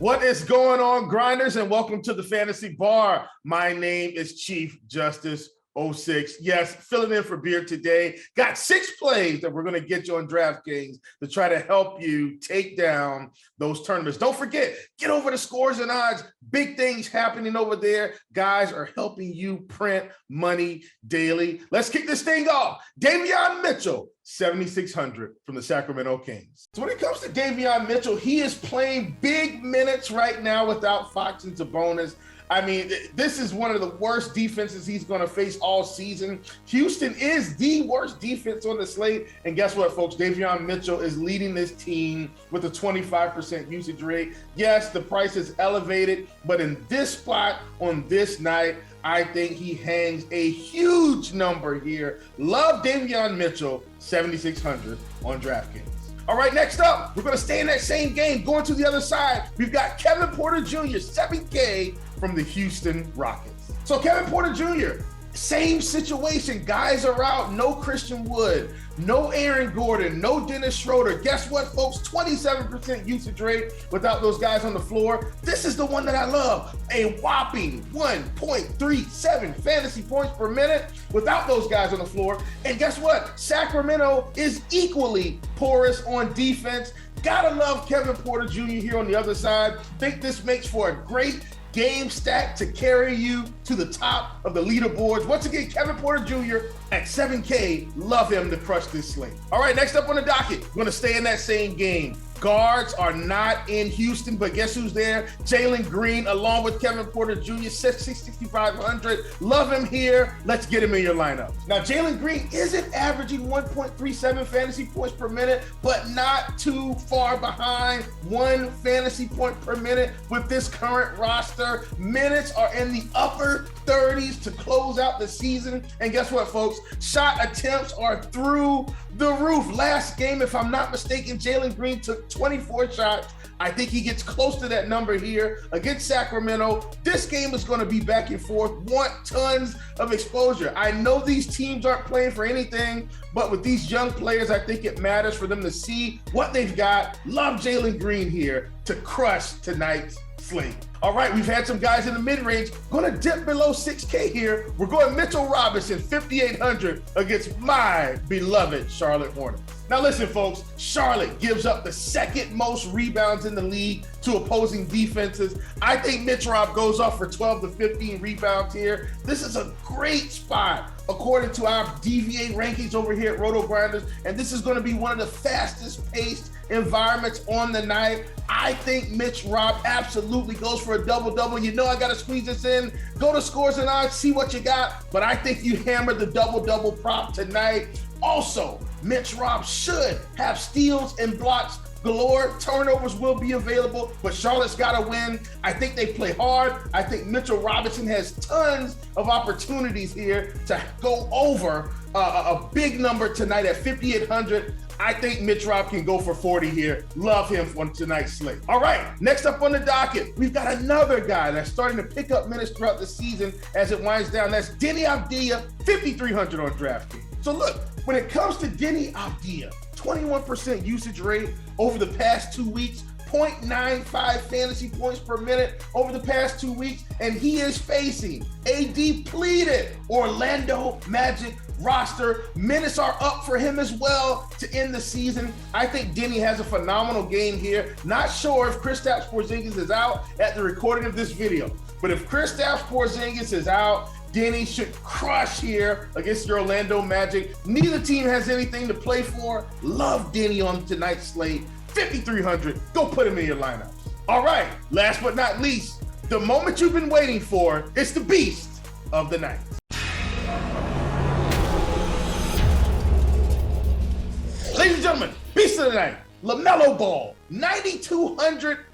What is going on, grinders, and welcome to the Fantasy Bar. My name is Chief Justice 06. Yes, filling in for Beer today. Got 6 plays that we're going to get you on DraftKings to try to help you take down those tournaments. Don't forget, get over the scores and odds. Big things happening over there. Guys are helping you print money daily. Let's kick this thing off. DAVION Mitchell, 7,600 from the Sacramento Kings. So when it comes to DAVION Mitchell, he is playing big minutes right now without Fox and Sabonis. I mean, this is one of the worst defenses he's going to face all season. Houston is the worst defense on the slate. And guess what, folks? DAVION Mitchell is leading this team with a 25% usage rate. Yes, the price is elevated, but in this spot on this night, I think he hangs a huge number here. Love DAVION Mitchell, 7,600 on DraftKings. All right, next up, we're going to stay in that same game. Going to the other side, we've got Kevin Porter Jr., 7K from the Houston Rockets. So Kevin Porter Jr., same situation. Guys are out. No Christian Wood, no Aaron Gordon, no Dennis Schroeder. Guess what, folks? 27% usage rate without those guys on the floor. This is the one that I love. A whopping 1.37 fantasy points per minute without those guys on the floor. And guess what? Sacramento is equally porous on defense. Gotta love Kevin Porter Jr. here on the other side. Think this makes for a great game stack to carry you to the top of the leaderboards. Once again, Kevin Porter Jr. at 7K. Love him to crush this slate. All right, next up on the docket, we're going to stay in that same game. Guards are not in Houston, but guess who's there? Jalen Green, along with Kevin Porter Jr., 6,500. Love him here. Let's get him in your lineup. Now, Jalen Green isn't averaging 1.37 fantasy points per minute, but not too far behind 1 fantasy point per minute with this current roster. Minutes are in the upper 30s to close out the season. And guess what, folks? Shot attempts are through the roof. Last game, if I'm not mistaken, Jalen Green took 24 shots. I think he gets close to that number here against Sacramento. This game is going to be back and forth. Want tons of exposure. I know these teams aren't playing for anything, but with these young players, I think it matters for them to see what they've got. Love Jalen Green here to crush tonight's slate. All right, we've had some guys in the mid-range. Going to dip below 6K here. We're going Mitchell Robinson, 5,800 against my beloved Charlotte Hornets. Now listen, folks, Charlotte gives up the second most rebounds in the league to opposing defenses. I think Mitch Rob goes off for 12 to 15 rebounds here. This is a great spot according to our DVA rankings over here at RotoGrinders, and this is going to be one of the fastest paced environments on the night. I think Mitch Rob absolutely goes for a double-double. You know I got to squeeze this in. Go to scores and odds, see what you got, but I think you hammered the double-double prop tonight. Also, Mitch Rob should have steals and blocks galore. Turnovers will be available, but Charlotte's got to win. I think they play hard. I think Mitchell Robinson has tons of opportunities here to go over a big number tonight at 5,800. I think Mitch Rob can go for 40 here. Love him on tonight's slate. All right, next up on the docket, we've got another guy that's starting to pick up minutes throughout the season as it winds down. That's DENI AVDIJA, 5,300 on DraftKings. So look, when it comes to DENI AVDIJA, 21% usage rate over the past 2 weeks, 0.95 fantasy points per minute over the past 2 weeks, and he is facing a depleted Orlando Magic roster. Minutes are up for him as well to end the season. I think DENI has a phenomenal game here. Not sure if Kristaps Porzingis is out at the recording of this video, but if Kristaps Porzingis is out, DENI should crush here against your Orlando Magic. Neither team has anything to play for. Love DENI on tonight's slate. 5,300. Go put him in your lineups. All right, last but not least, the moment you've been waiting for, it's the beast of the night. Ladies and gentlemen, beast of the night, LaMelo Ball, 9,200.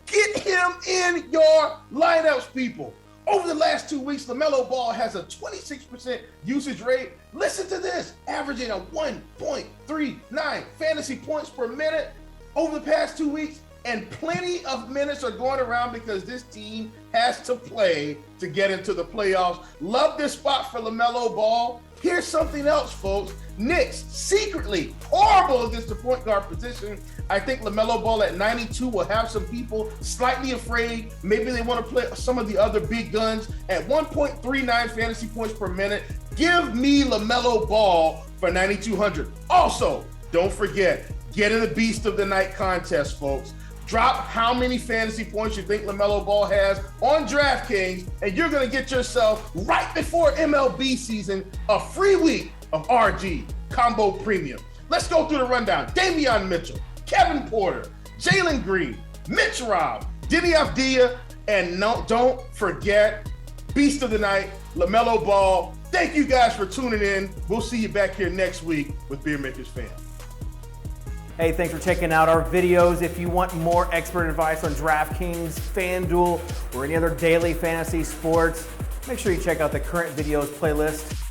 Get him in your lineups, people. Over the last 2 weeks, LaMelo Ball has a 26% usage rate. Listen to this, averaging a 1.39 fantasy points per minute over the past 2 weeks, and plenty of minutes are going around because this team has to play to get into the playoffs. Love this spot for LaMelo Ball. Here's something else, folks. Knicks, secretly horrible against the point guard position. I think LaMelo Ball at 92 will have some people slightly afraid. Maybe they want to play some of the other big guns. At 1.39 fantasy points per minute, give me LaMelo Ball for 9,200. Also, don't forget, get in the Beast of the Night contest, folks. Drop how many fantasy points you think LaMelo Ball has on DraftKings, and you're going to get yourself, right before MLB season, a free week of RG Combo Premium. Let's go through the rundown. Davion Mitchell, Kevin Porter, Jalen Green, Mitch Robb, DENI AVDIJA, and don't forget, Beast of the Night, LaMelo Ball. Thank you guys for tuning in. We'll see you back here next week with Beer Makers Fan. Hey, thanks for checking out our videos. If you want more expert advice on DraftKings, FanDuel, or any other daily fantasy sports, make sure you check out the current videos playlist.